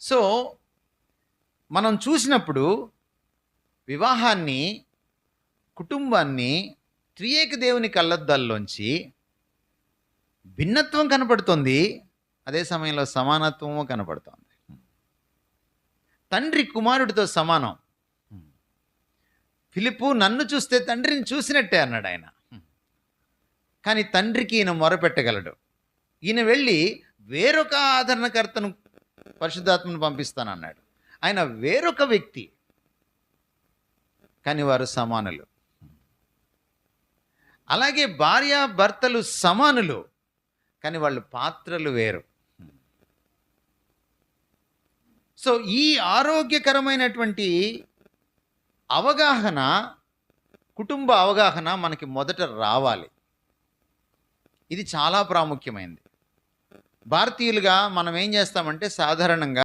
So మనం చూసినప్పుడు వివాహాన్ని, కుటుంబాన్ని త్రియేక దేవుని కళ్ళద్దాల్లోంచి భిన్నత్వం కనపడుతుంది, అదే సమయంలో సమానత్వము కనపడుతోంది. తండ్రి కుమారుడితో సమానం. ఫిలిప్పు నన్ను చూస్తే తండ్రిని చూసినట్టే అన్నాడు ఆయన. కానీ తండ్రికి ఈయన మొరపెట్టగలడు. ఈయన వెళ్ళి వేరొక ఆదరణకర్తను, పరిశుద్ధాత్మను పంపిస్తానన్నాడు. ఆయన వేరొక వ్యక్తి, కానీ వారు సమానులు. అలాగే భార్యాభర్తలు సమానులు, కానీ వాళ్ళ పాత్రలు వేరు. సో ఈ ఆరోగ్యకరమైనటువంటి అవగాహన, కుటుంబ అవగాహన మనకి మొదట రావాలి. ఇది చాలా ప్రాముఖ్యమైనది. భారతీయులుగా మనం ఏం చేస్తామంటే సాధారణంగా